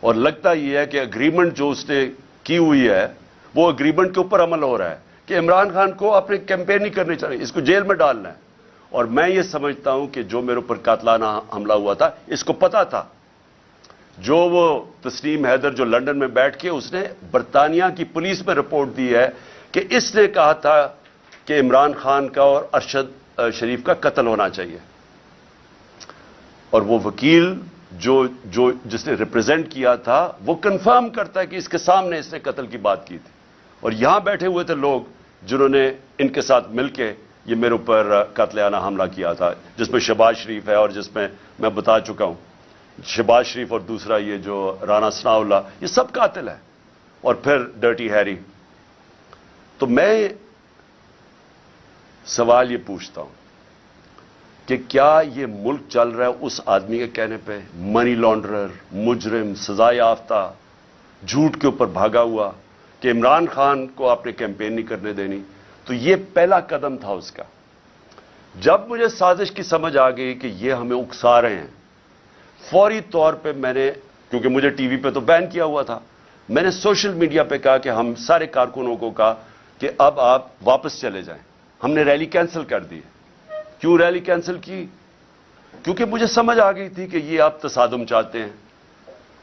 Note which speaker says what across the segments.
Speaker 1: اور لگتا یہ ہے کہ اگریمنٹ جو اس نے کی ہوئی ہے وہ اگریمنٹ کے اوپر عمل ہو رہا ہے کہ عمران خان کو اپنے کیمپین نہیں کرنی چاہیے, اس کو جیل میں ڈالنا ہے. اور میں یہ سمجھتا ہوں کہ جو میرے اوپر قاتلانہ حملہ ہوا تھا اس کو پتا تھا. جو وہ تسنیم حیدر جو لندن میں بیٹھ کے اس نے برطانیہ کی پولیس میں رپورٹ دی ہے کہ اس نے کہا تھا کہ عمران خان کا اور ارشد شریف کا قتل ہونا چاہیے. اور وہ وکیل جس نے ریپرزینٹ کیا تھا وہ کنفرم کرتا ہے کہ اس کے سامنے اس نے قتل کی بات کی تھی. اور یہاں بیٹھے ہوئے تھے لوگ جنہوں نے ان کے ساتھ مل کے یہ میرے اوپر قاتلانہ حملہ کیا تھا, جس میں شہباز شریف ہے اور جس میں میں بتا چکا ہوں شہباز شریف اور دوسرا یہ جو رانا ثناء اللہ, یہ سب قاتل ہیں. اور پھر ڈرٹی ہیری. تو میں سوال یہ پوچھتا ہوں کہ کیا یہ ملک چل رہا ہے اس آدمی کے کہنے پہ, منی لانڈرر, مجرم, سزا یافتہ, جھوٹ کے اوپر بھاگا ہوا, کہ عمران خان کو آپ نے کیمپین نہیں کرنے دینی. تو یہ پہلا قدم تھا اس کا. جب مجھے سازش کی سمجھ آ گئی کہ یہ ہمیں اکسا رہے ہیں, فوری طور پہ میں نے, کیونکہ مجھے ٹی وی پہ تو بین کیا ہوا تھا, میں نے سوشل میڈیا پہ کہا کہ ہم سارے کارکنوں کو کہا کہ اب آپ واپس چلے جائیں. ہم نے ریلی کینسل کر دی. کیوں ریلی کینسل کی؟ کیونکہ مجھے سمجھ آ گئی تھی کہ یہ آپ تصادم چاہتے ہیں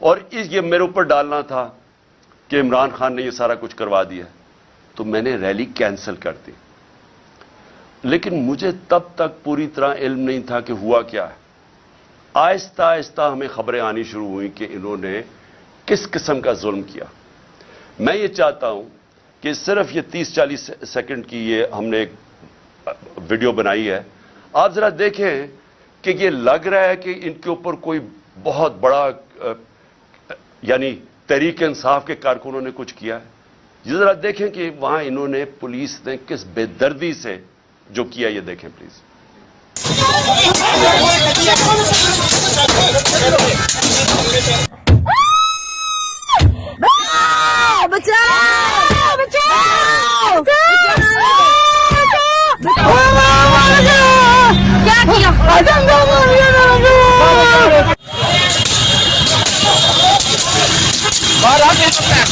Speaker 1: اور یہ میرے اوپر ڈالنا تھا کہ عمران خان نے یہ سارا کچھ کروا دیا. تو میں نے ریلی کینسل کر دی. لیکن مجھے تب تک پوری طرح علم نہیں تھا کہ ہوا کیا ہے. آہستہ آہستہ ہمیں خبریں آنی شروع ہوئیں کہ انہوں نے کس قسم کا ظلم کیا. میں یہ چاہتا ہوں کہ صرف یہ 30-40 سیکنڈ کی یہ ہم نے ایک ویڈیو بنائی ہے, آپ ذرا دیکھیں کہ یہ لگ رہا ہے کہ ان کے اوپر کوئی بہت بڑا یعنی تحریک انصاف کے کارکنوں نے کچھ کیا ہے. یہ ذرا دیکھیں کہ وہاں انہوں نے, پولیس نے کس بے دردی سے جو کیا, یہ دیکھیں پلیز.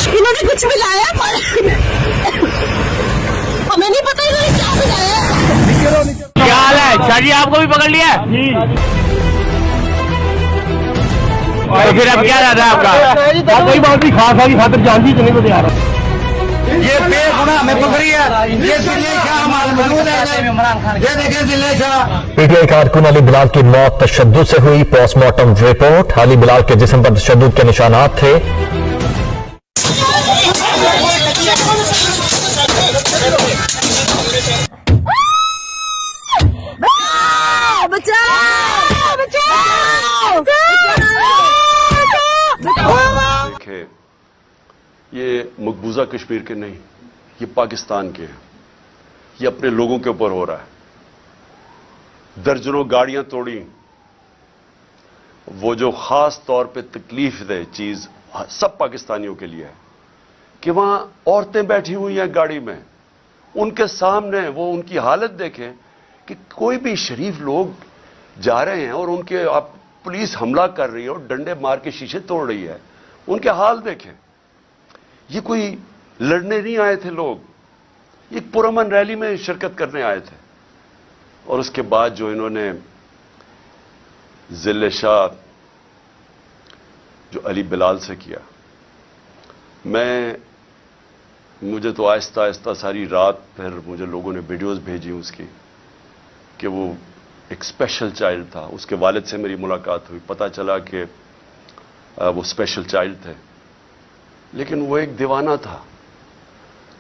Speaker 2: انہوں نے کچھ بھی لایا ہمیں نہیں پتا انہوں نے کیا لایا.
Speaker 3: کیا حال ہے شاہ جی, آپ کو بھی پکڑ لیا تو پھر اب کیا رہتا ہے آپ کا؟
Speaker 4: کوئی بات نہیں, خاص کی خاطر جان دی تو نہیں بتا رہا.
Speaker 3: یہ بے گناہ ہمیں پکڑی ہے. یہ دلی شاہ محمود ہے, یہ دیکھیں دلی شاہ.
Speaker 5: پی ٹی آئی کارکن علی بلال کی موت تشدد سے ہوئی. پوسٹ مارٹم رپورٹ, علی بلال کے جسم پر تشدد کے نشانات تھے.
Speaker 1: دیکھیں, یہ مقبوضہ کشمیر کے نہیں, یہ پاکستان کے ہیں. یہ اپنے لوگوں کے اوپر ہو رہا ہے. درجنوں گاڑیاں توڑی. وہ جو خاص طور پہ تکلیف دہ چیز سب پاکستانیوں کے لیے ہے کہ وہاں عورتیں بیٹھی ہوئی ہیں گاڑی میں, ان کے سامنے وہ ان کی حالت دیکھیں کہ کوئی بھی شریف لوگ جا رہے ہیں اور ان کے آپ پولیس حملہ کر رہی ہے اور ڈنڈے مار کے شیشے توڑ رہی ہے. ان کے حال دیکھیں. یہ کوئی لڑنے نہیں آئے تھے لوگ, ایک پرامن ریلی میں شرکت کرنے آئے تھے. اور اس کے بعد جو انہوں نے ذل شاہ جو علی بلال سے کیا, مجھے تو آہستہ آہستہ ساری رات پھر مجھے لوگوں نے ویڈیوز بھیجی اس کی کہ وہ ایک اسپیشل چائلڈ تھا. اس کے والد سے میری ملاقات ہوئی, پتہ چلا کہ وہ اسپیشل چائلڈ تھے لیکن وہ ایک دیوانہ تھا.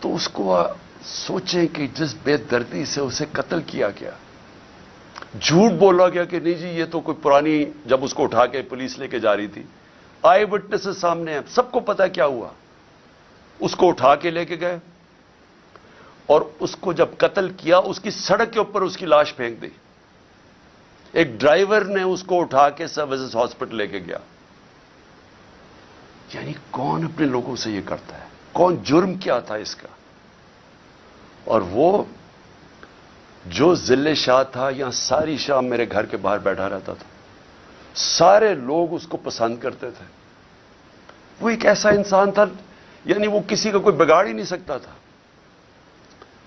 Speaker 1: تو اس کو سوچیں کہ جس بے دردی سے اسے قتل کیا گیا, جھوٹ بولا گیا کہ نہیں جی یہ تو کوئی پرانی, جب اس کو اٹھا کے پولیس لے کے جا رہی تھی, آئی وٹنسز سامنے ہیں, سب کو پتا کیا ہوا. اس کو اٹھا کے لے کے گئے اور اس کو جب قتل کیا اس کی سڑک کے اوپر اس کی لاش پھینک دی. ایک ڈرائیور نے اس کو اٹھا کے سروسز ہاسپٹل لے کے گیا. یعنی کون اپنے لوگوں سے یہ کرتا ہے؟ کون؟ جرم کیا تھا اس کا؟ اور وہ جو ذل شاہ تھا, یہاں ساری شام میرے گھر کے باہر بیٹھا رہتا تھا, سارے لوگ اس کو پسند کرتے تھے. وہ ایک ایسا انسان تھا، یعنی وہ کسی کا کوئی بگاڑ ہی نہیں سکتا تھا.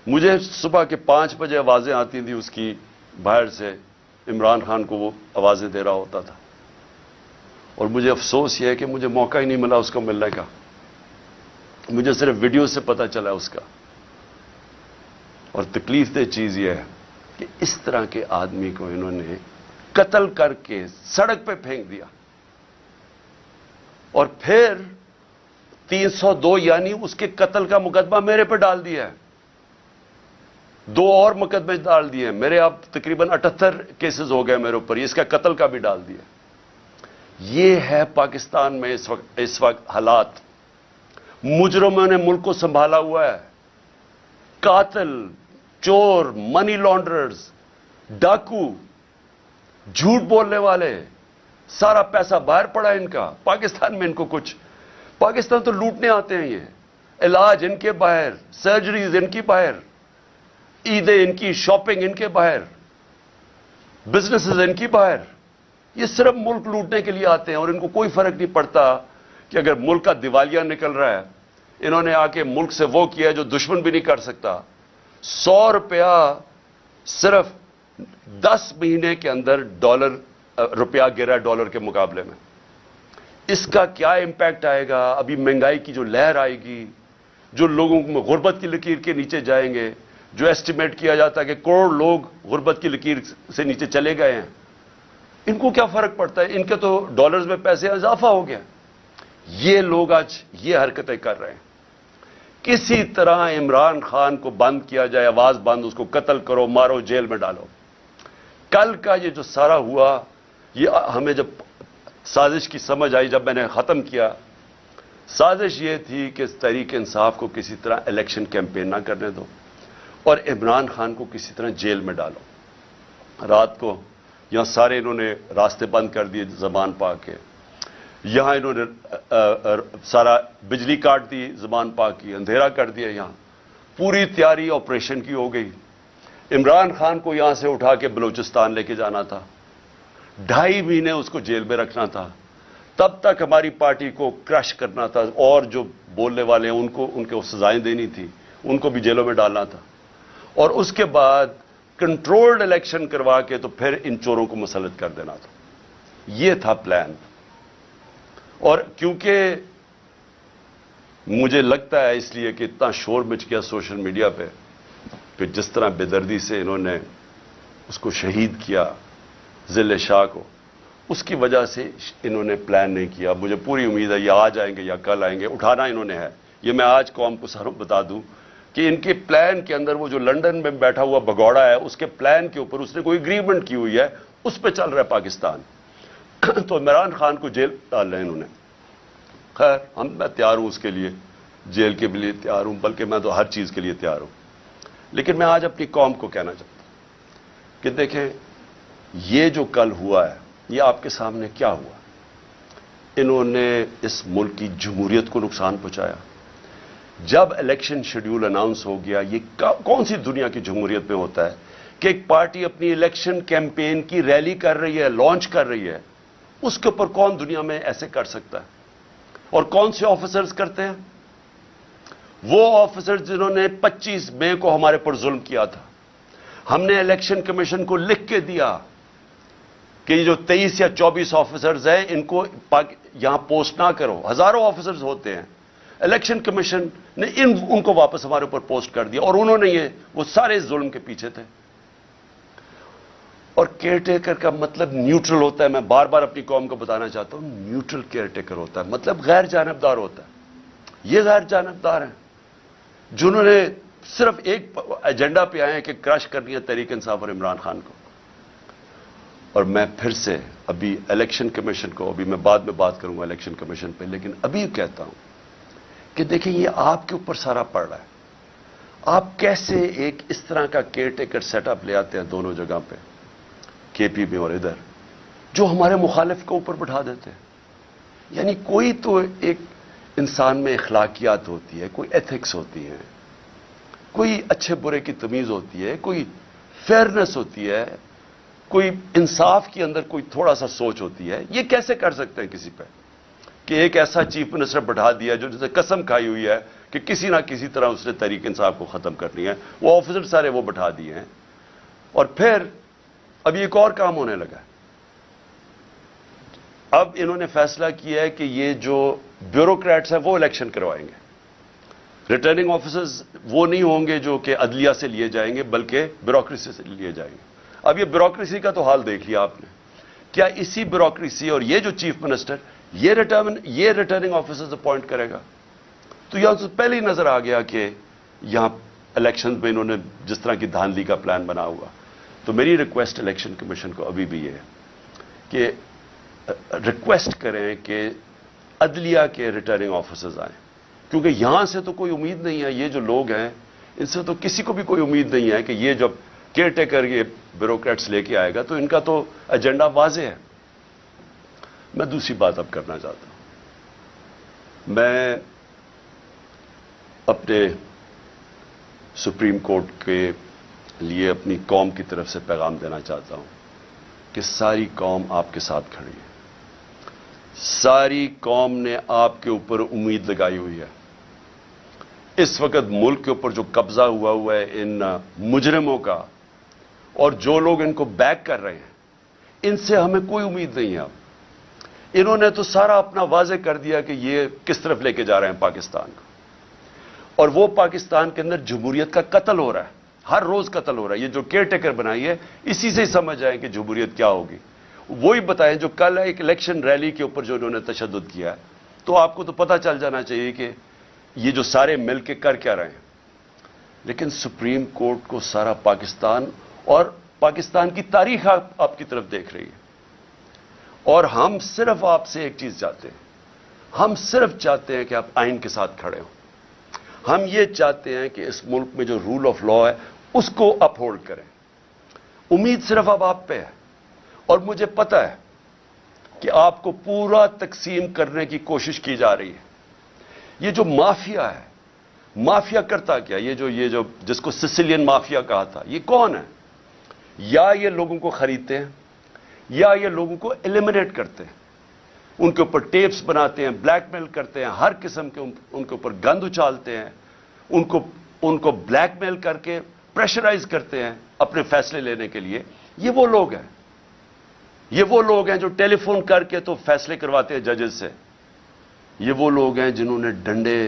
Speaker 1: مجھے صبح کے 5 بجے آوازیں آتی تھیں اس کی باہر سے، عمران خان کو وہ آوازیں دے رہا ہوتا تھا. اور مجھے افسوس یہ ہے کہ مجھے موقع ہی نہیں ملا اس کو ملنے کا. مجھے صرف ویڈیو سے پتہ چلا اس کا. اور تکلیف دہ چیز یہ ہے کہ اس طرح کے آدمی کو انہوں نے قتل کر کے سڑک پہ پھینک دیا، اور پھر 302 یعنی اس کے قتل کا مقدمہ میرے پہ ڈال دیا ہے. 2 اور مقدمے ڈال دیے. میرے اب تقریباً 78 کیسز ہو گئے میرے اوپر، اس کا قتل کا بھی ڈال دیا. یہ ہے پاکستان میں اس وقت حالات. مجرموں نے ملک کو سنبھالا ہوا ہے. قاتل، چور، منی لانڈررز، ڈاکو، جھوٹ بولنے والے، سارا پیسہ باہر پڑا ان کا. پاکستان میں ان کو کچھ، پاکستان تو لوٹنے آتے ہیں. یہ علاج ان کے باہر، سرجریز ان کی باہر، عیدیں ان کی، شاپنگ ان کے باہر، بزنسز ان کی باہر. یہ صرف ملک لوٹنے کے لیے آتے ہیں اور ان کو کوئی فرق نہیں پڑتا کہ اگر ملک کا دیوالیہ نکل رہا ہے. انہوں نے آ کے ملک سے وہ کیا جو دشمن بھی نہیں کر سکتا. 100 روپیہ صرف 10 مہینے کے اندر روپیہ گرا ڈالر کے مقابلے میں. اس کا کیا امپیکٹ آئے گا؟ ابھی مہنگائی کی جو لہر آئے گی، جو لوگوں میں غربت کی لکیر کے نیچے جائیں گے، جو ایسٹیمیٹ کیا جاتا ہے کہ کروڑ لوگ غربت کی لکیر سے نیچے چلے گئے ہیں، ان کو کیا فرق پڑتا ہے؟ ان کے تو ڈالرز میں پیسے اضافہ ہو گیا. یہ لوگ آج یہ حرکتیں کر رہے ہیں. کسی طرح عمران خان کو بند کیا جائے، آواز بند، اس کو قتل کرو، مارو، جیل میں ڈالو. کل کا یہ جو سارا ہوا، یہ ہمیں جب سازش کی سمجھ آئی، جب میں نے ختم کیا، سازش یہ تھی کہ تحریک انصاف کو کسی طرح الیکشن کیمپین نہ کرنے دو اور عمران خان کو کسی طرح جیل میں ڈالو. رات کو یہاں سارے انہوں نے راستے بند کر دیے زبان پا کے. یہاں انہوں نے سارا بجلی کاٹ دی زبان پا کی، اندھیرا کر دیا. یہاں پوری تیاری آپریشن کی ہو گئی. عمران خان کو یہاں سے اٹھا کے بلوچستان لے کے جانا تھا. 2.5 مہینے اس کو جیل میں رکھنا تھا. تب تک ہماری پارٹی کو کرش کرنا تھا، اور جو بولنے والے ہیں ان کو سزائیں دینی تھی، ان کو بھی جیلوں میں ڈالنا تھا. اور اس کے بعد کنٹرولڈ الیکشن کروا کے تو پھر ان چوروں کو مسلط کر دینا تھا. یہ تھا پلان. اور کیونکہ مجھے لگتا ہے اس لیے کہ اتنا شور مچ گیا سوشل میڈیا پہ کہ جس طرح بے دردی سے انہوں نے اس کو شہید کیا، ذل شاہ کو، اس کی وجہ سے انہوں نے پلان نہیں کیا. مجھے پوری امید ہے یہ آج آئیں گے یا کل آئیں گے. اٹھانا انہوں نے ہے. یہ میں آج قوم کو ساروں بتا دوں کہ ان کے پلان کے اندر وہ جو لندن میں بیٹھا ہوا بگوڑا ہے، اس کے پلان کے اوپر اس نے کوئی اگریمنٹ کی ہوئی ہے، اس پہ چل رہا ہے پاکستان. تو عمران خان کو جیل ڈال رہے ہیں انہوں نے. خیر میں تیار ہوں اس کے لیے، جیل کے لیے تیار ہوں، بلکہ میں تو ہر چیز کے لیے تیار ہوں. لیکن میں آج اپنی قوم کو کہنا چاہتا ہوں کہ دیکھیں یہ جو کل ہوا ہے، یہ آپ کے سامنے کیا ہوا. انہوں نے اس ملک کی جمہوریت کو نقصان پہنچایا. جب الیکشن شیڈیول اناؤنس ہو گیا، یہ کون سی دنیا کی جمہوریت میں ہوتا ہے کہ ایک پارٹی اپنی الیکشن کیمپین کی ریلی کر رہی ہے، لانچ کر رہی ہے؟ اس کے اوپر کون دنیا میں ایسے کر سکتا ہے؟ اور کون سے آفیسرز کرتے ہیں؟ وہ آفیسرز جنہوں نے 25 مئی کو ہمارے پر ظلم کیا تھا. ہم نے الیکشن کمیشن کو لکھ کے دیا کہ یہ جو 23 یا 24 آفیسرز ہیں ان کو یہاں پوسٹ نہ کرو. ہزاروں آفیسرز ہوتے ہیں. الیکشن کمیشن نے ان کو واپس ہمارے اوپر پوسٹ کر دیا، اور انہوں نے وہ سارے ظلم کے پیچھے تھے. اور کیئر ٹیکر کا مطلب نیوٹرل ہوتا ہے. میں بار بار اپنی قوم کو بتانا چاہتا ہوں، نیوٹرل کیئر ٹیکر ہوتا ہے، مطلب غیر جانبدار ہوتا ہے. یہ غیر جانبدار ہیں جنہوں نے صرف ایک ایجنڈا پہ آئے ہیں کہ کرش کرنی ہے تحریک انصاف اور عمران خان کو. اور میں پھر سے ابھی الیکشن کمیشن کو، ابھی میں بعد میں بات کروں گا الیکشن کمیشن پہ، لیکن ابھی کہتا ہوں کہ دیکھیں یہ آپ کے اوپر سارا پڑ رہا ہے. آپ کیسے ایک اس طرح کا کیئر ٹیکر سیٹ اپ لے آتے ہیں دونوں جگہ پہ، کے پی میں اور ادھر، جو ہمارے مخالف کو اوپر بٹھا دیتے ہیں. یعنی کوئی تو ایک انسان میں اخلاقیات ہوتی ہے، کوئی ایتھکس ہوتی ہے، کوئی اچھے برے کی تمیز ہوتی ہے، کوئی فیئرنس ہوتی ہے، کوئی انصاف کے اندر کوئی تھوڑا سا سوچ ہوتی ہے. یہ کیسے کر سکتے ہیں کسی پہ؟ کہ ایک ایسا چیف منسٹر بٹھا دیا جو جسے قسم کھائی ہوئی ہے کہ کسی نہ کسی طرح اس نے تحریک انصاف کو ختم کرنی ہے. وہ آفیسر سارے وہ بٹھا دیے ہیں. اور پھر اب ایک اور کام ہونے لگا ہے. اب انہوں نے فیصلہ کیا ہے کہ یہ جو بیوروکریٹس ہیں وہ الیکشن کروائیں گے. ریٹرننگ آفیسرز وہ نہیں ہوں گے جو کہ عدلیہ سے لیے جائیں گے بلکہ بیوروکریسی سے لیے جائیں گے. اب یہ بیوروکریسی کا تو حال دیکھ لیا آپ نے. کیا اسی بیوروکریسی اور یہ جو چیف منسٹر یہ ریٹرننگ آفیسرز اپوائنٹ کرے گا؟ تو یہاں سے پہلے ہی نظر آ گیا کہ یہاں الیکشن میں انہوں نے جس طرح کی دھاندلی کا پلان بنا ہوا. تو میری ریکویسٹ الیکشن کمیشن کو ابھی بھی یہ ہے کہ ریکویسٹ کریں کہ عدلیہ کے ریٹرننگ آفیسرز آئیں, کیونکہ یہاں سے تو کوئی امید نہیں ہے. یہ جو لوگ ہیں ان سے تو کسی کو بھی کوئی امید نہیں ہے کہ یہ جب کیئر ٹیکر یہ بیوروکریٹس لے کے آئے گا تو ان کا تو ایجنڈا واضح ہے. میں دوسری بات اب کرنا چاہتا ہوں. میں اپنے سپریم کورٹ کے لیے اپنی قوم کی طرف سے پیغام دینا چاہتا ہوں کہ ساری قوم آپ کے ساتھ کھڑی ہے. ساری قوم نے آپ کے اوپر امید لگائی ہوئی ہے. اس وقت ملک کے اوپر جو قبضہ ہوا ہے ان مجرموں کا اور جو لوگ ان کو بیک کر رہے ہیں ان سے ہمیں کوئی امید نہیں ہے. اب انہوں نے تو سارا اپنا واضح کر دیا کہ یہ کس طرف لے کے جا رہے ہیں پاکستان کو, اور وہ پاکستان کے اندر جمہوریت کا قتل ہو رہا ہے. ہر روز قتل ہو رہا ہے. یہ جو کیئر ٹیکر بنائی ہے اسی سے ہی سمجھ آئیں کہ جمہوریت کیا ہوگی. وہی بتائیں جو کل ایک الیکشن ریلی کے اوپر جو انہوں نے تشدد کیا ہے, تو آپ کو تو پتہ چل جانا چاہیے کہ یہ جو سارے مل کے کر کیا رہے ہیں. لیکن سپریم کورٹ کو سارا پاکستان اور پاکستان کی تاریخ آپ کی طرف دیکھ رہی ہے. اور ہم صرف آپ سے ایک چیز چاہتے ہیں. ہم صرف چاہتے ہیں کہ آپ آئین کے ساتھ کھڑے ہوں. ہم یہ چاہتے ہیں کہ اس ملک میں جو رول آف لا ہے اس کو اپ ہولڈ کریں. امید صرف اب آپ پہ ہے, اور مجھے پتہ ہے کہ آپ کو پورا تقسیم کرنے کی کوشش کی جا رہی ہے. یہ جو مافیا ہے, مافیا کرتا کیا؟ یہ جو جس کو سسیلین مافیا کہا تھا, یہ کون ہے؟ یا یہ لوگوں کو خریدتے ہیں یا یہ لوگوں کو ایلیمنیٹ کرتے ہیں. ان کے اوپر ٹیپس بناتے ہیں, بلیک میل کرتے ہیں, ہر قسم کے ان کے اوپر گند اچھالتے ہیں, ان کو بلیک میل کر کے پریشرائز کرتے ہیں اپنے فیصلے لینے کے لیے. یہ وہ لوگ ہیں, یہ وہ لوگ ہیں جو ٹیلی فون کر کے تو فیصلے کرواتے ہیں ججز سے. یہ وہ لوگ ہیں جنہوں نے ڈنڈے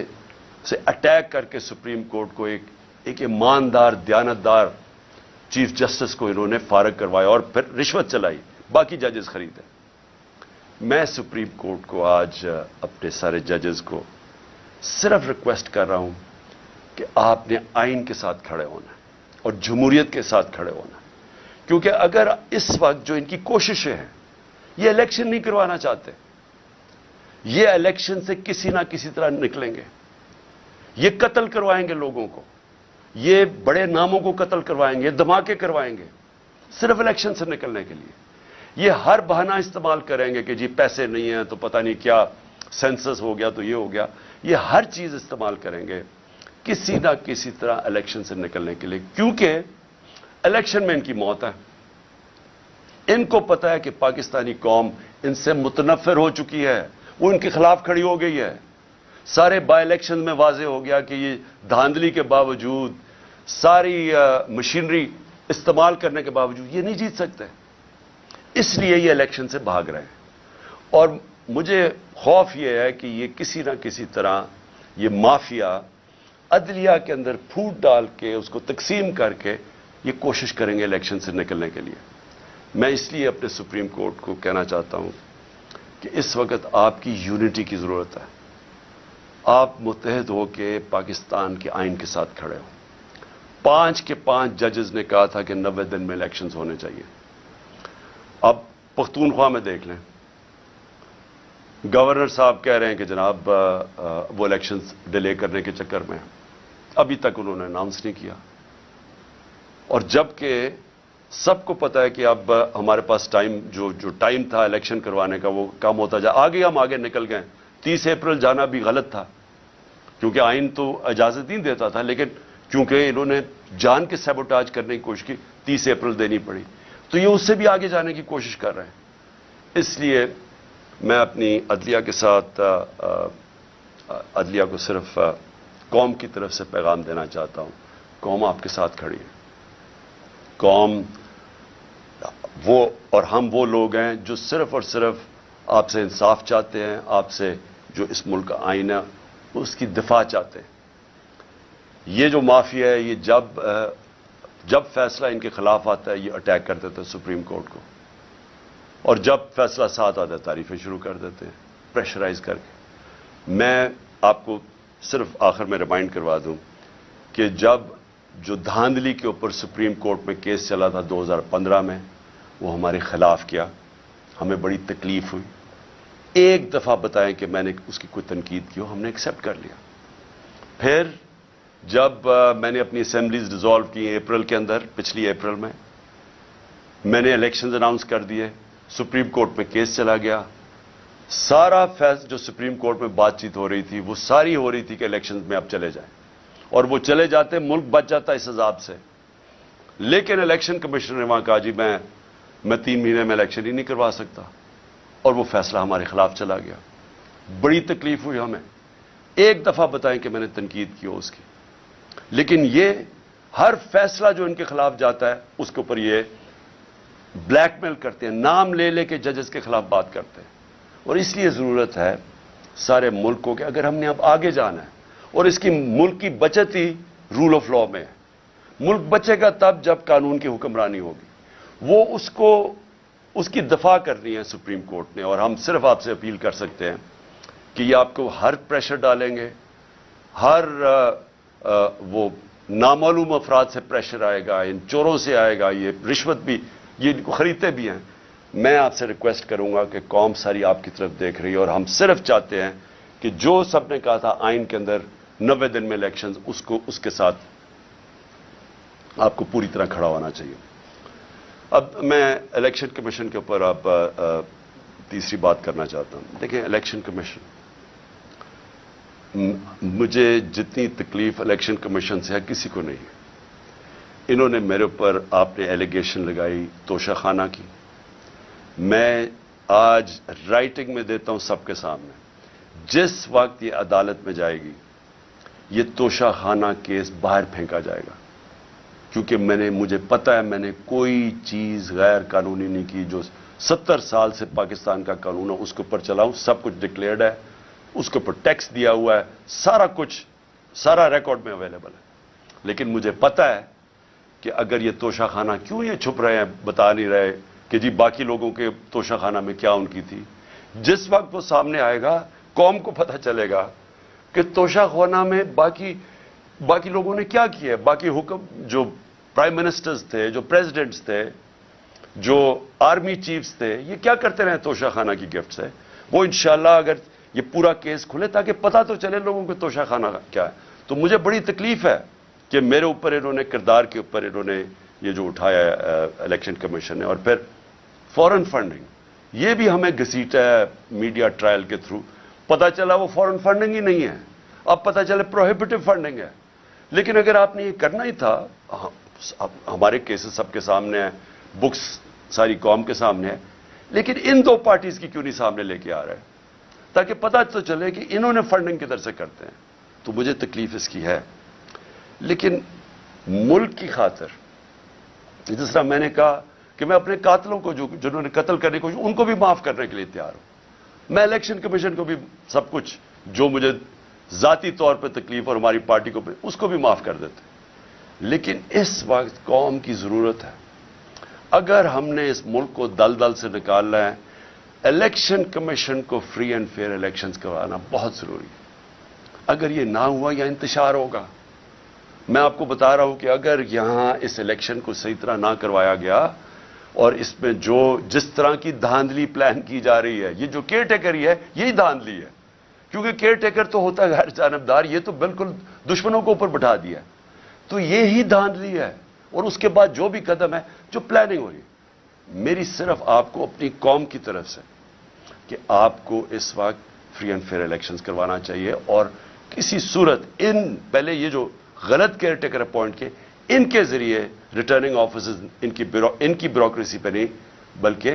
Speaker 1: سے اٹیک کر کے سپریم کورٹ کو ایک ایماندار دیانتدار چیف جسٹس کو انہوں نے فارغ کروایا اور پھر رشوت چلائی, باقی ججز خریدے. میں سپریم کورٹ کو آج اپنے سارے ججز کو صرف ریکویسٹ کر رہا ہوں کہ آپ نے آئین کے ساتھ کھڑے ہونا اور جمہوریت کے ساتھ کھڑے ہونا. کیونکہ اگر اس وقت جو ان کی کوششیں ہیں, یہ الیکشن نہیں کروانا چاہتے, یہ الیکشن سے کسی نہ کسی طرح نکلیں گے. یہ قتل کروائیں گے لوگوں کو, یہ بڑے ناموں کو قتل کروائیں گے, دھماکے کروائیں گے صرف الیکشن سے نکلنے کے لیے. یہ ہر بہانہ استعمال کریں گے کہ جی پیسے نہیں ہیں تو پتہ نہیں کیا سینسس ہو گیا تو یہ ہو گیا. یہ ہر چیز استعمال کریں گے کسی نہ کسی طرح الیکشن سے نکلنے کے لیے, کیونکہ الیکشن میں ان کی موت ہے. ان کو پتہ ہے کہ پاکستانی قوم ان سے متنفر ہو چکی ہے, وہ ان کے خلاف کھڑی ہو گئی ہے. سارے بائی الیکشن میں واضح ہو گیا کہ یہ دھاندلی کے باوجود, ساری مشینری استعمال کرنے کے باوجود یہ نہیں جیت سکتے. اس لیے یہ الیکشن سے بھاگ رہے ہیں. اور مجھے خوف یہ ہے کہ یہ کسی نہ کسی طرح یہ مافیا عدلیہ کے اندر پھوٹ ڈال کے اس کو تقسیم کر کے یہ کوشش کریں گے الیکشن سے نکلنے کے لیے. میں اس لیے اپنے سپریم کورٹ کو کہنا چاہتا ہوں کہ اس وقت آپ کی یونٹی کی ضرورت ہے. آپ متحد ہو کے پاکستان کے آئین کے ساتھ کھڑے ہو. 5 کے 5 ججز نے کہا تھا کہ 90 دن میں الیکشنز ہونے چاہیے. اب پختونخوا میں دیکھ لیں, گورنر صاحب کہہ رہے ہیں کہ جناب وہ الیکشنز ڈیلے کرنے کے چکر میں ابھی تک انہوں نے اناؤنس نہیں کیا. اور جبکہ سب کو پتا ہے کہ اب ہمارے پاس ٹائم جو ٹائم تھا الیکشن کروانے کا وہ کم ہوتا جا, ہم آگے نکل گئے. 30 اپریل جانا بھی غلط تھا کیونکہ آئین تو اجازت نہیں دیتا تھا, لیکن کیونکہ انہوں نے جان کے سیبوٹاج کرنے کی کوشش کی 30 اپریل دینی پڑی. تو یہ اس سے بھی آگے جانے کی کوشش کر رہے ہیں. اس لیے میں اپنی عدلیہ کے ساتھ عدلیہ کو صرف قوم کی طرف سے پیغام دینا چاہتا ہوں. قوم آپ کے ساتھ کھڑی ہے. قوم وہ اور ہم وہ لوگ ہیں جو صرف اور صرف آپ سے انصاف چاہتے ہیں, آپ سے جو اس ملک کا آئین ہے اس کی دفاع چاہتے ہیں. یہ جو مافیا ہے یہ جب فیصلہ ان کے خلاف آتا ہے یہ اٹیک کر دیتے ہیں سپریم کورٹ کو, اور جب فیصلہ ساتھ آتا ہے تعریفیں شروع کر دیتے ہیں پریشرائز کر کے. میں آپ کو صرف آخر میں ریمائنڈ کروا دوں کہ جب جو دھاندلی کے اوپر سپریم کورٹ میں کیس چلا تھا 2015 میں, وہ ہمارے خلاف کیا, ہمیں بڑی تکلیف ہوئی. ایک دفعہ بتائیں کہ میں نے اس کی کوئی تنقید کی ہو, ہم نے ایکسیپٹ کر لیا. پھر جب میں نے اپنی اسمبلیز ڈیزالو کی اپریل کے اندر, پچھلی اپریل میں نے الیکشنز اناؤنس کر دیے, سپریم کورٹ میں کیس چلا گیا. سارا جو سپریم کورٹ میں بات چیت ہو رہی تھی وہ ساری ہو رہی تھی کہ الیکشنز میں اب چلے جائیں, اور وہ چلے جاتے ملک بچ جاتا اس عذاب سے. لیکن الیکشن کمیشنر نے وہاں کہا جی میں 3 مہینے میں الیکشن ہی نہیں کروا سکتا, اور وہ فیصلہ ہمارے خلاف چلا گیا. بڑی تکلیف ہوئی ہمیں. ایک دفعہ بتائیں کہ میں نے تنقید کی ہو اس کی. لیکن یہ ہر فیصلہ جو ان کے خلاف جاتا ہے اس کے اوپر یہ بلیک میل کرتے ہیں, نام لے لے کے ججز کے خلاف بات کرتے ہیں. اور اس لیے ضرورت ہے سارے ملک کو کہ اگر ہم نے اب آگے جانا ہے, اور اس کی ملک کی بچت ہی رول آف لا میں ہے. ملک بچے گا تب جب قانون کی حکمرانی ہوگی. وہ اس کی دفاع کرنی ہے سپریم کورٹ نے, اور ہم صرف آپ سے اپیل کر سکتے ہیں کہ یہ آپ کو ہر پریشر ڈالیں گے, ہر وہ نامعلوم افراد سے پریشر آئے گا, ان چوروں سے آئے گا, یہ رشوت بھی یہ ان کو خریدتے بھی ہیں. میں آپ سے ریکویسٹ کروں گا کہ قوم ساری آپ کی طرف دیکھ رہی ہے, اور ہم صرف چاہتے ہیں کہ جو سب نے کہا تھا آئین کے اندر 90 دن میں الیکشنز, اس کے ساتھ آپ کو پوری طرح کھڑا ہونا چاہیے. اب میں الیکشن کمیشن کے اوپر آپ تیسری بات کرنا چاہتا ہوں. دیکھیں الیکشن کمیشن, مجھے جتنی تکلیف الیکشن کمیشن سے ہے کسی کو نہیں ہے. انہوں نے میرے اوپر, آپ نے ایلیگیشن لگائی توشہ خانہ کی. میں آج رائٹنگ میں دیتا ہوں سب کے سامنے, جس وقت یہ عدالت میں جائے گی یہ توشہ خانہ کیس باہر پھینکا جائے گا, کیونکہ مجھے پتا ہے میں نے کوئی چیز غیر قانونی نہیں کی. جو 70 سال سے پاکستان کا قانون ہے اس کے اوپر چلاؤں, سب کچھ ڈکلیئرڈ ہے, اس کے اوپر ٹیکس دیا ہوا ہے, سارا کچھ سارا ریکارڈ میں اویلیبل ہے. لیکن مجھے پتا ہے کہ اگر یہ توشہ خانہ کیوں یہ چھپ رہے ہیں, بتا نہیں رہے کہ جی باقی لوگوں کے توشہ خانہ میں کیا ان کی تھی. جس وقت وہ سامنے آئے گا قوم کو پتہ چلے گا کہ توشہ خانہ میں باقی لوگوں نے کیا کیا ہے. باقی حکم جو پرائم منسٹرز تھے, جو پریزیڈنٹس تھے, جو آرمی چیفز تھے, یہ کیا کرتے رہے توشہ خانہ کی گفٹ سے. وہ انشاءاللہ اگر یہ پورا کیس کھلے تاکہ پتہ تو چلے لوگوں کو توشہ خانہ کیا ہے. تو مجھے بڑی تکلیف ہے کہ میرے اوپر انہوں نے, کردار کے اوپر انہوں نے یہ جو اٹھایا ہے الیکشن کمیشن نے. اور پھر فورن فنڈنگ, یہ بھی ہمیں گھسیٹا ہے میڈیا ٹرائل کے تھرو. پتہ چلا وہ فورن فنڈنگ ہی نہیں ہے, اب پتہ چلے پروہیبٹو فنڈنگ ہے. لیکن اگر آپ نے یہ کرنا ہی تھا, ہمارے کیسز سب کے سامنے ہیں, بکس ساری قوم کے سامنے ہے, لیکن ان دو پارٹیز کی کیوں نہیں سامنے لے کے آ رہے تاکہ پتہ تو چلے کہ انہوں نے فنڈنگ کدھر سے کرتے ہیں. تو مجھے تکلیف اس کی ہے. لیکن ملک کی خاطر, جس طرح میں نے کہا کہ میں اپنے قاتلوں کو جنہوں نے قتل کرنے کو ان کو بھی معاف کرنے کے لیے تیار ہوں. میں الیکشن کمیشن کو بھی سب کچھ جو مجھے ذاتی طور پہ تکلیف اور ہماری پارٹی کو اس کو بھی معاف کر دیتے. لیکن اس وقت قوم کی ضرورت ہے. اگر ہم نے اس ملک کو دلدل سے نکالنا ہے, الیکشن کمیشن کو فری اینڈ فیئر الیکشنز کروانا بہت ضروری ہے. اگر یہ نہ ہوا یا انتشار ہوگا. میں آپ کو بتا رہا ہوں کہ اگر یہاں اس الیکشن کو صحیح طرح نہ کروایا گیا, اور اس میں جس طرح کی دھاندلی پلان کی جا رہی ہے, یہ جو کیئر ٹیکر ہی ہے یہی دھاندلی ہے. کیونکہ کیئر ٹیکر تو ہوتا ہے غیر جانبدار, یہ تو بالکل دشمنوں کو اوپر بٹھا دیا. تو یہی دھاندلی ہے. اور اس کے بعد جو بھی قدم ہے, جو پلاننگ ہو رہی ہے, میری صرف آپ کو اپنی قوم کی طرف سے کہ آپ کو اس وقت فری اینڈ فیئر الیکشنز کروانا چاہیے. اور کسی صورت پہلے یہ جو غلط کیئر ٹیکر اپوائنٹ کے, ان کے ذریعے ریٹرننگ آفیسرز ان کی بیوروکریسی پہ نہیں بلکہ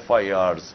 Speaker 1: FIRs,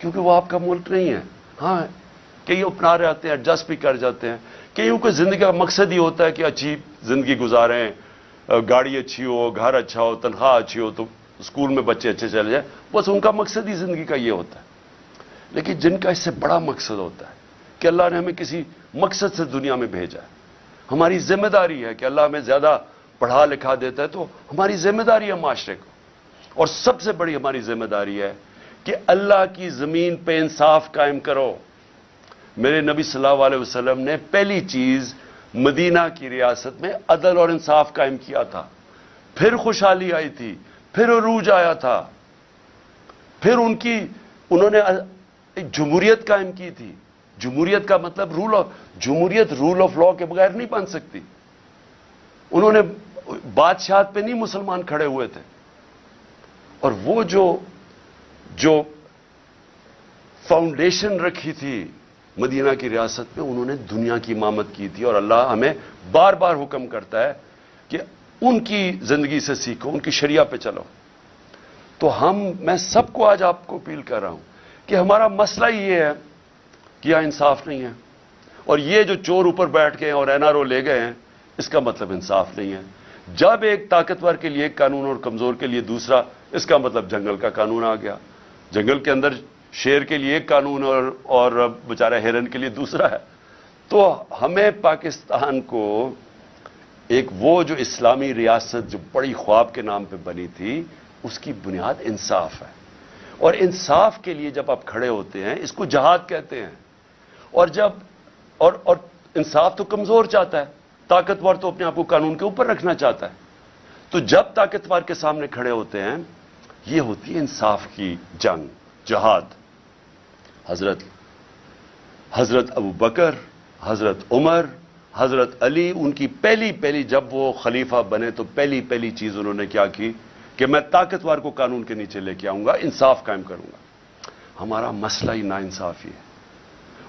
Speaker 1: کیونکہ وہ آپ کا ملک نہیں ہے. ہاں کئی اپنا رہے آتے ہیں, ایڈجسٹ بھی کر جاتے ہیں. کئیوں کو زندگی کا مقصد ہی ہوتا ہے کہ اچھی زندگی گزاریں, گاڑی اچھی ہو, گھر اچھا ہو, تنخواہ اچھی ہو, تو اسکول میں بچے اچھے چلے جائیں. بس ان کا مقصد ہی زندگی کا یہ ہوتا ہے. لیکن جن کا اس سے بڑا مقصد ہوتا ہے کہ اللہ نے ہمیں کسی مقصد سے دنیا میں بھیجا ہے, ہماری ذمہ داری ہے کہ اللہ ہمیں زیادہ پڑھا لکھا دیتا ہے تو ہماری ذمہ داری ہے معاشرے کو. اور سب سے بڑی ہماری ذمہ داری ہے کہ اللہ کی زمین پہ انصاف قائم کرو. میرے نبی صلی اللہ علیہ وسلم نے پہلی چیز مدینہ کی ریاست میں عدل اور انصاف قائم کیا تھا. پھر خوشحالی آئی تھی, پھر عروج آیا تھا, پھر انہوں نے ایک جمہوریت قائم کی تھی. جمہوریت کا مطلب جمہوریت رول آف لا کے بغیر نہیں بن سکتی. انہوں نے بادشاہت پہ نہیں مسلمان کھڑے ہوئے تھے. اور وہ جو فاؤنڈیشن رکھی تھی مدینہ کی ریاست میں, انہوں نے دنیا کی امامت کی تھی. اور اللہ ہمیں بار بار حکم کرتا ہے کہ ان کی زندگی سے سیکھو, ان کی شریعہ پہ چلو. تو میں سب کو آج آپ کو اپیل کر رہا ہوں کہ ہمارا مسئلہ یہ ہے کہ یہاں انصاف نہیں ہے. اور یہ جو چور اوپر بیٹھ گئے اور NRO لے گئے ہیں, اس کا مطلب انصاف نہیں ہے. جب ایک طاقتور کے لیے ایک قانون اور کمزور کے لیے دوسرا, اس کا مطلب جنگل کا قانون آ گیا. جنگل کے اندر شیر کے لیے ایک قانون اور بیچارہ ہرن کے لیے دوسرا ہے. تو ہمیں پاکستان کو وہ جو اسلامی ریاست جو بڑی خواب کے نام پہ بنی تھی, اس کی بنیاد انصاف ہے. اور انصاف کے لیے جب آپ کھڑے ہوتے ہیں, اس کو جہاد کہتے ہیں. اور انصاف تو کمزور چاہتا ہے, طاقتور تو اپنے آپ کو قانون کے اوپر رکھنا چاہتا ہے. تو جب طاقتور کے سامنے کھڑے ہوتے ہیں, یہ ہوتی ہے انصاف کی جنگ, جہاد. حضرت ابو بکر, حضرت عمر, حضرت علی, ان کی پہلی جب وہ خلیفہ بنے تو پہلی چیز انہوں نے کیا کی کہ میں طاقتور کو قانون کے نیچے لے کے آؤں گا, انصاف قائم کروں گا. ہمارا مسئلہ ہی ناانصافی ہے.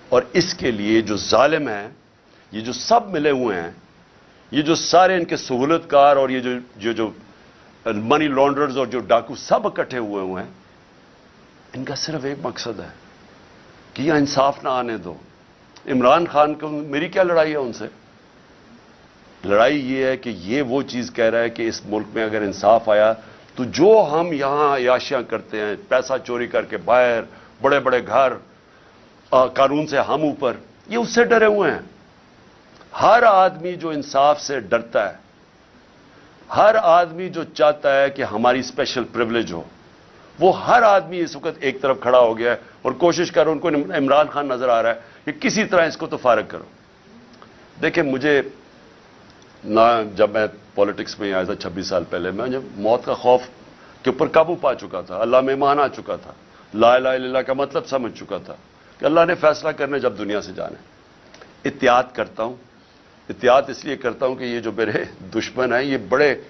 Speaker 1: اور اس کے لیے جو ظالم ہیں, یہ جو سب ملے ہوئے ہیں, یہ جو سارے ان کے سہولت کار اور یہ جو منی لانڈرز اور جو ڈاکو سب اکٹھے ہوئے ہیں, ان کا صرف ایک مقصد ہے کہ یہ انصاف نہ آنے دو. عمران خان کو میری کیا لڑائی ہے ان سے؟ لڑائی یہ ہے کہ یہ وہ چیز کہہ رہا ہے کہ اس ملک میں اگر انصاف آیا تو جو ہم یہاں عیاشیاں کرتے ہیں, پیسہ چوری کر کے باہر, بڑے بڑے گھر, قانون سے ہم اوپر, یہ اس سے ڈرے ہوئے ہیں. ہر آدمی جو انصاف سے ڈرتا ہے, ہر آدمی جو چاہتا ہے کہ ہماری اسپیشل پریولیج ہو, وہ ہر آدمی اس وقت ایک طرف کھڑا ہو گیا ہے اور کوشش کر رہا ہے. ان کو عمران خان نظر آ رہا ہے کہ کسی طرح اس کو تو فارغ کرو. دیکھیں, مجھے نہ جب میں پالیٹکس میں آیا تھا 26 سال پہلے, میں جب موت کا خوف کے اوپر قابو پا چکا تھا, اللہ میں ایمان آ چکا تھا, لا الہ الا اللہ کا مطلب سمجھ چکا تھا کہ اللہ نے فیصلہ کرنے جب دنیا سے جانے. احتیاط کرتا ہوں, احتیاط اس لیے کرتا ہوں کہ یہ جو میرے دشمن ہیں, یہ بڑے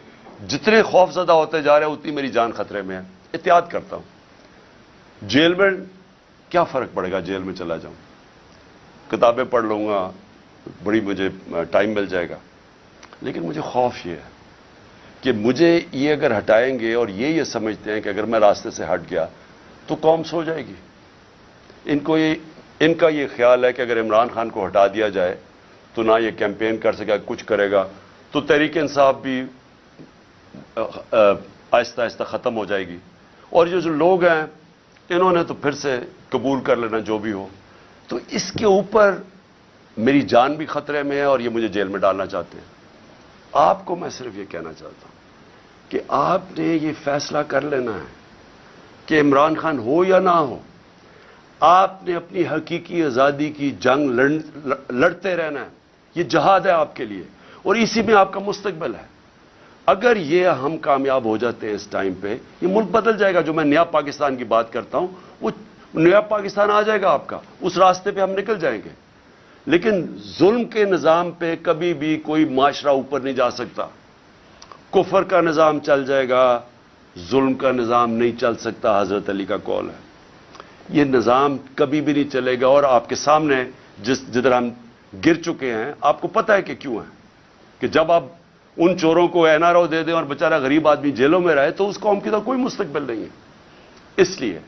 Speaker 1: جتنے خوف زدہ ہوتے جا رہے ہیں اتنی میری جان خطرے میں ہے. احتیاط کرتا ہوں. جیل میں کیا فرق پڑے گا, جیل میں چلا جاؤں, کتابیں پڑھ لوں گا, بڑی مجھے ٹائم مل جائے گا. لیکن مجھے خوف یہ ہے کہ مجھے یہ اگر ہٹائیں گے اور یہ سمجھتے ہیں کہ اگر میں راستے سے ہٹ گیا تو قوم سو جائے گی. ان کا یہ خیال ہے کہ اگر عمران خان کو ہٹا دیا جائے تو نہ یہ کیمپین کر سکے, کچھ کرے گا, تو تحریک انصاف بھی آہستہ آہستہ ختم ہو جائے گی. اور یہ جو لوگ ہیں انہوں نے تو پھر سے قبول کر لینا جو بھی ہو. تو اس کے اوپر میری جان بھی خطرے میں ہے اور یہ مجھے جیل میں ڈالنا چاہتے ہیں. آپ کو میں صرف یہ کہنا چاہتا ہوں کہ آپ نے یہ فیصلہ کر لینا ہے کہ عمران خان ہو یا نہ ہو, آپ نے اپنی حقیقی آزادی کی جنگ لڑتے رہنا ہے. یہ جہاد ہے آپ کے لیے اور اسی میں آپ کا مستقبل ہے. اگر یہ ہم کامیاب ہو جاتے ہیں اس ٹائم پہ, یہ ملک بدل جائے گا. جو میں نیا پاکستان کی بات کرتا ہوں وہ نیا پاکستان آ جائے گا آپ کا, اس راستے پہ ہم نکل جائیں گے. لیکن ظلم کے نظام پہ کبھی بھی کوئی معاشرہ اوپر نہیں جا سکتا. کفر کا نظام چل جائے گا, ظلم کا نظام نہیں چل سکتا. حضرت علی کا قول ہے, یہ نظام کبھی بھی نہیں چلے گا. اور آپ کے سامنے جدھر ہم گر چکے ہیں, آپ کو پتہ ہے کہ کیوں ہے, کہ جب آپ ان چوروں کو NRO دے دیں اور بیچارہ غریب آدمی جیلوں میں رہے تو اس قوم کی تو کوئی مستقبل نہیں ہے. اس لیے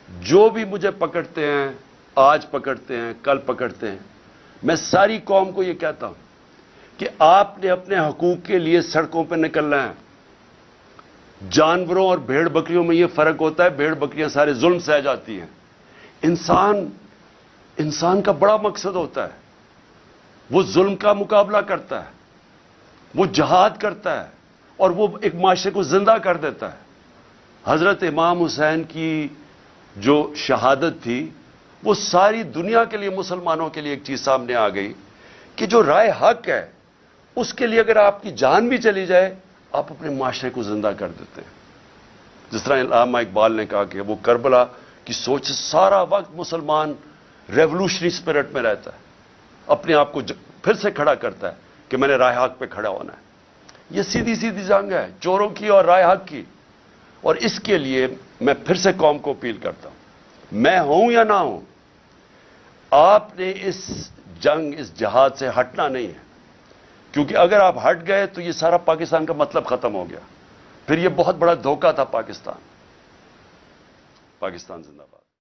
Speaker 1: جو بھی مجھے پکڑتے ہیں، آج پکڑتے ہیں، کل پکڑتے ہیں، میں ساری قوم کو یہ کہتا ہوں کہ آپ نے اپنے حقوق کے لیے سڑکوں پہ نکلنا ہے۔ جانوروں اور بھیڑ بکریوں میں یہ فرق ہوتا ہے، بھیڑ بکریاں سارے ظلم سہ جاتی ہیں، انسان کا بڑا مقصد ہوتا ہے، وہ ظلم کا مقابلہ کرتا ہے، وہ جہاد کرتا ہے اور وہ ایک معاشرے کو زندہ کر دیتا ہے۔ حضرت امام حسین کی جو شہادت تھی وہ ساری دنیا کے لیے، مسلمانوں کے لیے ایک چیز سامنے آ گئی کہ جو رائے حق ہے اس کے لیے اگر آپ کی جان بھی چلی جائے آپ اپنے معاشرے کو زندہ کر دیتے ہیں۔ جس طرح علامہ اقبال نے کہا کہ وہ کربلا کی سوچ سے سارا وقت مسلمان ریولوشنری اسپرٹ میں رہتا ہے، اپنے آپ کو پھر سے کھڑا کرتا ہے کہ میں نے رائے حق پہ کھڑا ہونا ہے۔ یہ سیدھی سیدھی جنگ ہے چوروں کی اور رائے حق کی، اور اس کے لیے میں پھر سے قوم کو اپیل کرتا ہوں، میں ہوں یا نہ ہوں، آپ نے اس جنگ، اس جہاد سے ہٹنا نہیں ہے، کیونکہ اگر آپ ہٹ گئے تو یہ سارا پاکستان کا مطلب ختم ہو گیا، پھر یہ بہت بڑا دھوکہ تھا۔ پاکستان زندہ باد۔